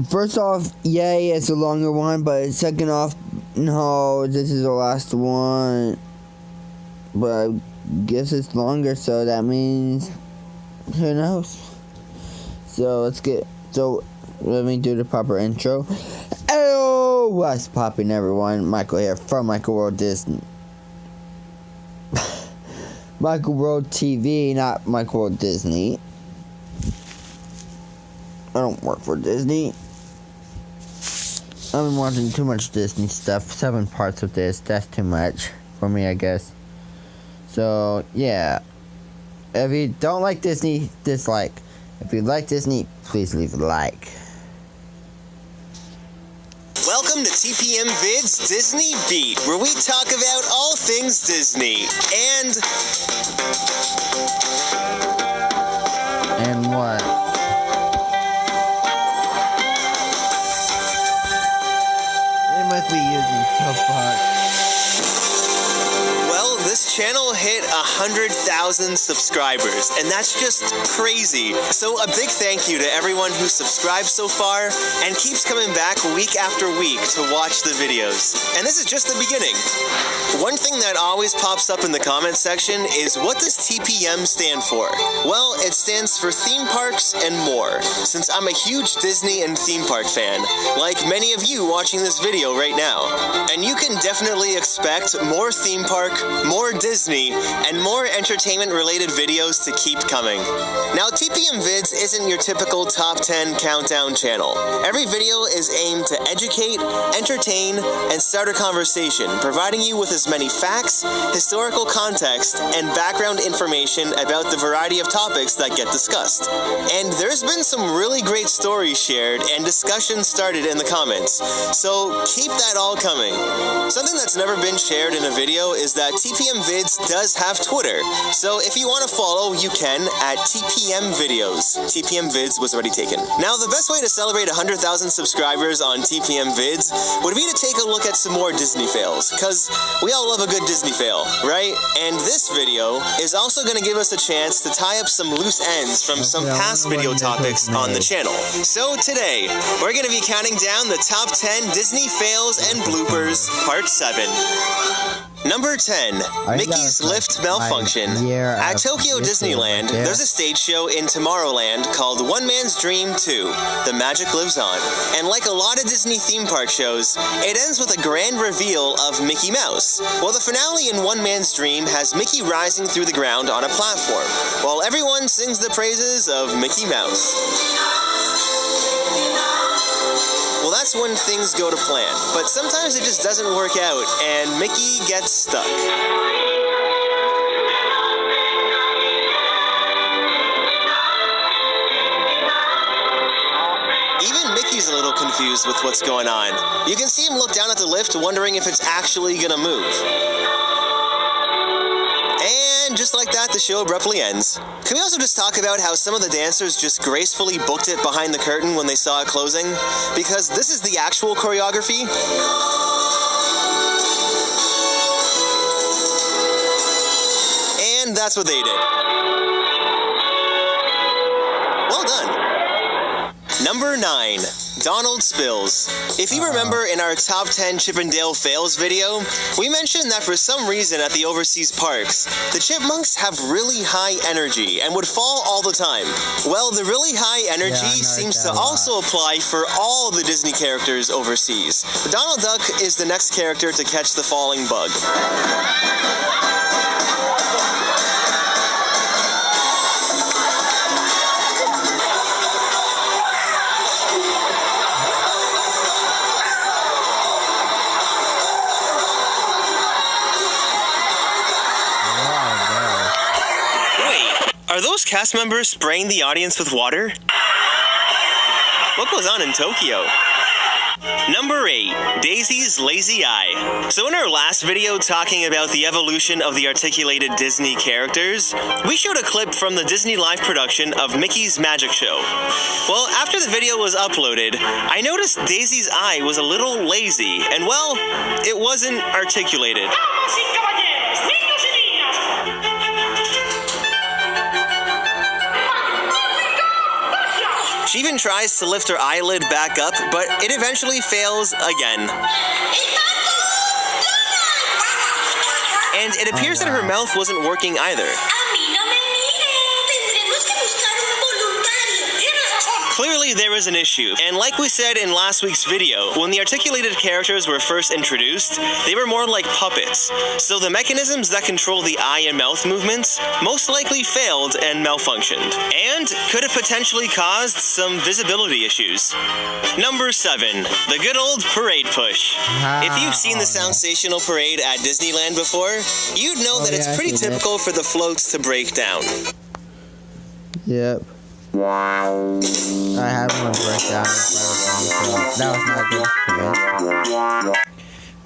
first off, yay, it's a longer one, but second off, no, this is the last one. But I guess it's longer, so that means, who knows? So let me do the proper intro. Oh, what's poppin', everyone? Michael here from Michael World Disney. Michael World TV, not Michael World Disney. I don't work for Disney. I've been watching too much Disney stuff. 7 parts of this. That's too much for me, I guess. So, yeah. If you don't like Disney, dislike. If you like Disney, please leave a like. Welcome to TPM Vids Disney Beat, where we talk about all things Disney. And what? They must be using South Park. Well, this channel hit 100,000 subscribers, and that's just crazy. So a big thank you to everyone who subscribed so far and keeps coming back week after week to watch the videos. And this is just the beginning. One thing that always pops up in the comment section is, what does TPM stand for? Well, it stands for Theme Parks and More, since I'm a huge Disney and theme park fan, like many of you watching this video right now. And you can definitely expect more theme park, more Disney, and more entertainment-related videos to keep coming. Now, TPM Vids isn't your typical top 10 countdown channel. Every video is aimed to educate, entertain, and start a conversation, providing you with as many facts, historical context, and background information about the variety of topics that get discussed. And there's been some really great stories shared and discussions started in the comments, so keep that all coming. Something that's never been shared in a video is that TPM Vids does have Twitter, so if you want to follow, you can at TPM Videos. TPM Vids was already taken. Now, the best way to celebrate 100,000 subscribers on TPM Vids would be to take a look at some more Disney fails, because we all love a good Disney fail, right? And this video is also going to give us a chance to tie up some loose ends from some past video topics on the channel. So today, we're going to be counting down the top 10 Disney fails and bloopers, part 7. Number 10, Mickey's lift malfunction. At Tokyo Disneyland, there's a stage show in Tomorrowland called One Man's Dream 2, The Magic Lives On. And like a lot of Disney theme park shows, it ends with a grand reveal of Mickey Mouse. Well, the finale in One Man's Dream has Mickey rising through the ground on a platform, while everyone sings the praises of Mickey Mouse. Well, that's when things go to plan, but sometimes it just doesn't work out, and Mickey gets stuck. Even Mickey's a little confused with what's going on. You can see him look down at the lift, wondering if it's actually gonna move. And just like that, the show abruptly ends. Can we also just talk about how some of the dancers just gracefully booked it behind the curtain when they saw it closing? Because this is the actual choreography. And that's what they did. Well done. Number 9, Donald Spills. If you remember in our top 10 Chip 'n Dale fails video, we mentioned that for some reason at the overseas parks, the chipmunks have really high energy and would fall all the time. Well, the really high energy seems to also apply for all the Disney characters overseas. Donald Duck is the next character to catch the falling bug. Are those cast members spraying the audience with water? What goes on in Tokyo? Number 8, Daisy's Lazy Eye. So in our last video talking about the evolution of the articulated Disney characters, we showed a clip from the Disney live production of Mickey's Magic Show. Well, after the video was uploaded, I noticed Daisy's eye was a little lazy, and well, it wasn't articulated. She even tries to lift her eyelid back up, but it eventually fails again. And it appears that her mouth wasn't working either. Clearly there was an issue, and like we said in last week's video, when the articulated characters were first introduced, they were more like puppets, so the mechanisms that control the eye and mouth movements most likely failed and malfunctioned, and could have potentially caused some visibility issues. Number 7. The good old parade push. If you've seen the Soundsational parade at Disneyland before, you'd know that it's pretty typical for the floats to break down. Yep. I had one break down. That was not good.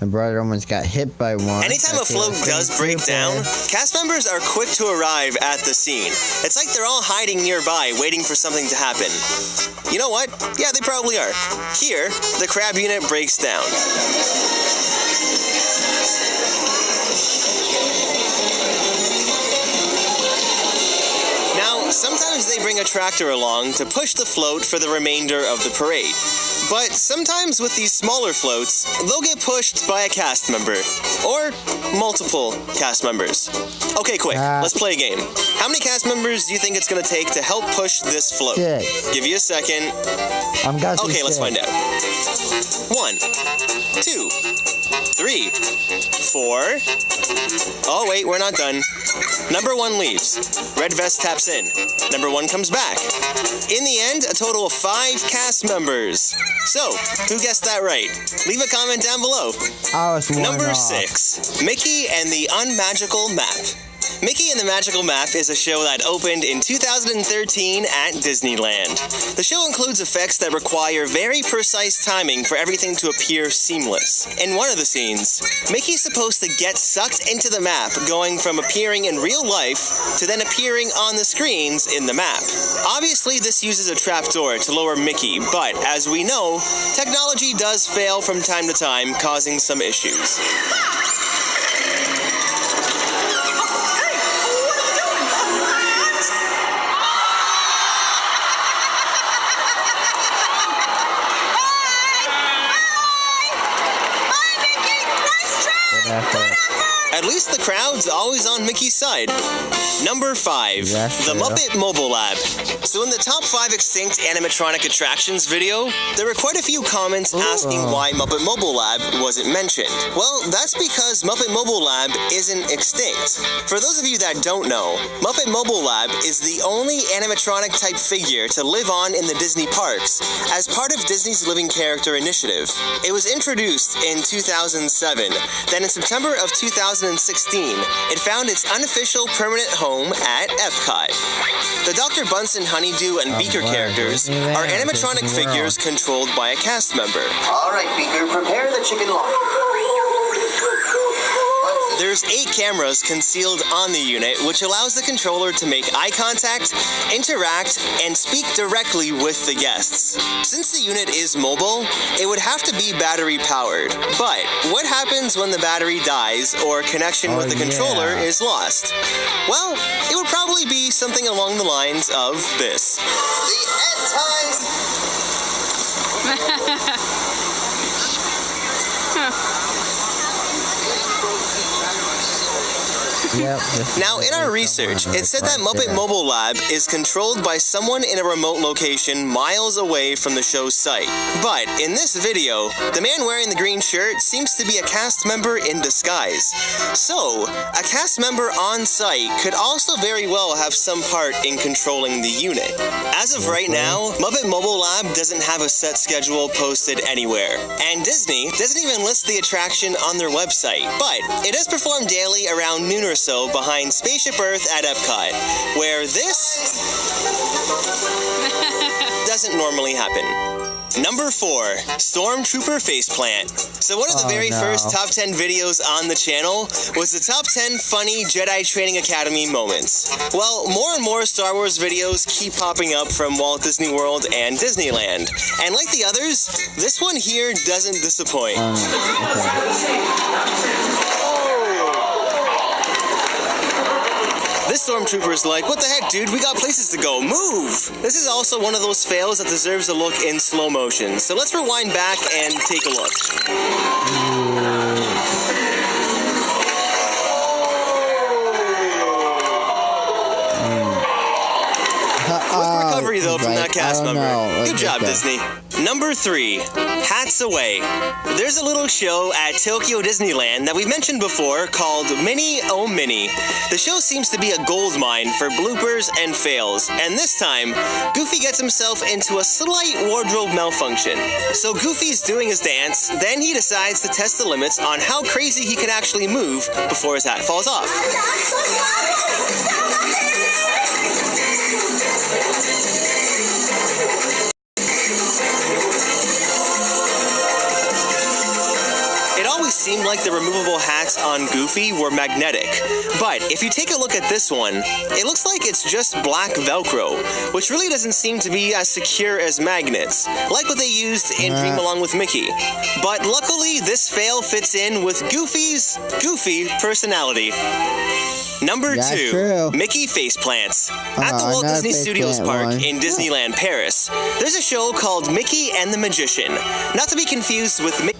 My brother almost got hit by one. Anytime a float does break down, cast members are quick to arrive at the scene. It's like they're all hiding nearby, waiting for something to happen. You know what? Yeah, they probably are. Here, the crab unit breaks down. Sometimes they bring a tractor along to push the float for the remainder of the parade. But sometimes with these smaller floats, they'll get pushed by a cast member. Or multiple cast members. Okay, quick, let's play a game. How many cast members do you think it's going to take to help push this float? 6. Give you a second. Okay, let's find out. 1, 2, 3, 4. Oh, wait, we're not done. Number 1 leaves. Red vest taps in. Number 1 comes back. In the end, a total of 5 cast members. So, who guessed that right? Leave a comment down below. Number 6. Mickey and the Unmagical Map. Mickey and the Magical Map is a show that opened in 2013 at Disneyland. The show includes effects that require very precise timing for everything to appear seamless. In one of the scenes, Mickey's supposed to get sucked into the map, going from appearing in real life to then appearing on the screens in the map. Obviously, this uses a trapdoor to lower Mickey, but as we know, technology does fail from time to time, causing some issues. At least the crowd's always on Mickey's side. Number 5, the Muppet Mobile Lab. So in the top 5 extinct animatronic attractions video, there were quite a few comments asking why Muppet Mobile Lab wasn't mentioned. Well, that's because Muppet Mobile Lab isn't extinct. For those of you that don't know, Muppet Mobile Lab is the only animatronic type figure to live on in the Disney parks as part of Disney's Living Character Initiative. It was introduced in 2007, then in September of 2016, it found its unofficial permanent home at Epcot. The Dr. Bunsen Honeydew and Beaker characters are animatronic figures controlled by a cast member. All right, Beaker, prepare the chicken lock. There's 8 cameras concealed on the unit, which allows the controller to make eye contact, interact, and speak directly with the guests. Since the unit is mobile, it would have to be battery powered. But what happens when the battery dies or connection with the controller is lost? Well, it would probably be something along the lines of this. The end time! Now, in our research, it said that Muppet Mobile Lab is controlled by someone in a remote location miles away from the show's site. But in this video, the man wearing the green shirt seems to be a cast member in disguise. So, a cast member on site could also very well have some part in controlling the unit. As of right now, Muppet Mobile Lab doesn't have a set schedule posted anywhere. And Disney doesn't even list the attraction on their website. But it does perform daily around noon or so behind Spaceship Earth at Epcot, where this doesn't normally happen. Number 4, Stormtrooper Faceplant. So one of the very first top 10 videos on the channel was the top 10 funny Jedi Training Academy moments. Well, more and more Star Wars videos keep popping up from Walt Disney World and Disneyland. And like the others, this one here doesn't disappoint. This stormtrooper's like, what the heck, dude? We got places to go. Move! This is also one of those fails that deserves a look in slow motion. So let's rewind back and take a look. Quick recovery, though, from that cast member. Good job, Disney. Number 3, Hats Away. There's a little show at Tokyo Disneyland that we've mentioned before called Mini Oh Mini. The show seems to be a gold mine for bloopers and fails, and this time, Goofy gets himself into a slight wardrobe malfunction. So Goofy's doing his dance, then he decides to test the limits on how crazy he can actually move before his hat falls off. Seemed like the removable hats on Goofy were magnetic, but if you take a look at this one, it looks like it's just black Velcro, which really doesn't seem to be as secure as magnets, like what they used in Dream Along with Mickey. But luckily, this fail fits in with Goofy's goofy personality. Number 2, Mickey Faceplants. At the Walt Disney Studios Park in Disneyland Paris, there's a show called Mickey and the Magician, not to be confused with Mickey.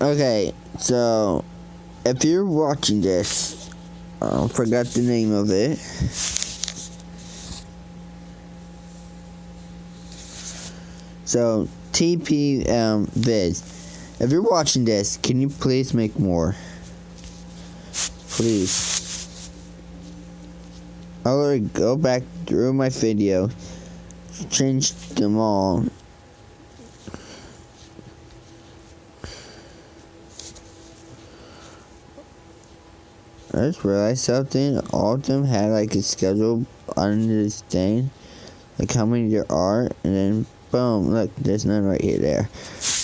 Okay, so if you're watching this, I forgot the name of it. So TP Viz, if you're watching this, can you please make more? Please. I'll already go back through my video, change them all. I just realized something. All of them had like a schedule under this thing, like how many there are, and then boom, look, there's none right here. There.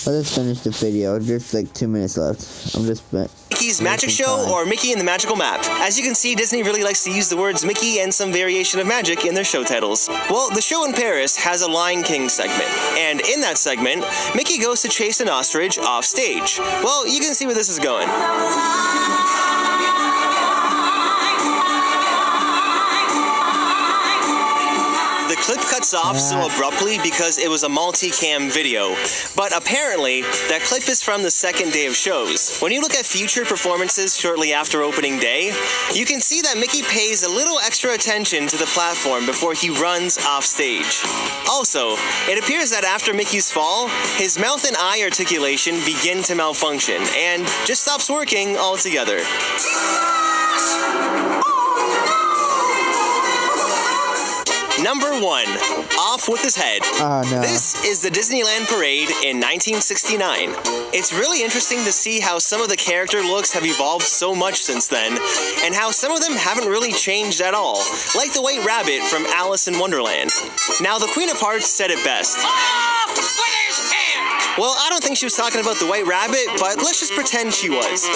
I'll just finish the video. There's like 2 minutes left. I'm just Mickey's Magic Show or Mickey and the Magical Map. As you can see, Disney really likes to use the words Mickey and some variation of magic in their show titles. Well, the show in Paris has a Lion King segment, and in that segment, Mickey goes to chase an ostrich off stage. Well, you can see where this is going. The clip cuts off so abruptly because it was a multi-cam video, but apparently that clip is from the second day of shows. When you look at future performances shortly after opening day, you can see that Mickey pays a little extra attention to the platform before he runs off stage. Also, it appears that after Mickey's fall, his mouth and eye articulation begin to malfunction and just stops working altogether. Number 1, Off with His Head. Oh, no. This is the Disneyland Parade in 1969. It's really interesting to see how some of the character looks have evolved so much since then, and how some of them haven't really changed at all, like the White Rabbit from Alice in Wonderland. Now, the Queen of Hearts said it best. Off with his head! Well, I don't think she was talking about the White Rabbit, but let's just pretend she was.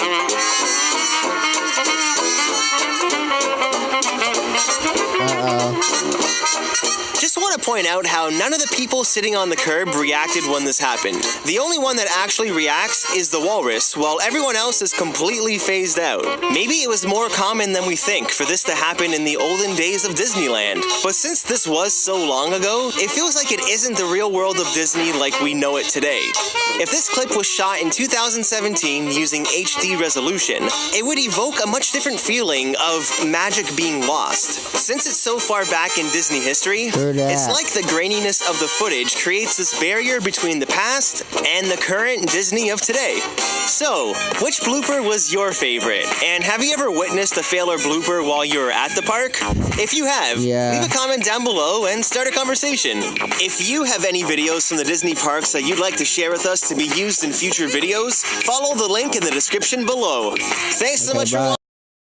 Just want to point out how none of the people sitting on the curb reacted when this happened. The only one that actually reacts is the walrus, while everyone else is completely phased out. Maybe it was more common than we think for this to happen in the olden days of Disneyland. But since this was so long ago, it feels like it isn't the real world of Disney like we know it today. If this clip was shot in 2017 using HD resolution, it would evoke a much different feeling of magic being lost. Since it's so far back in Disney history, it's like the graininess of the footage creates this barrier between the past and the current Disney of today. So, which blooper was your favorite? And have you ever witnessed a fail or blooper while you were at the park? If you have, leave a comment down below and start a conversation. If you have any videos from the Disney parks that you'd like to share with us to be used in future videos, follow the link in the description below. Thanks so much for watching.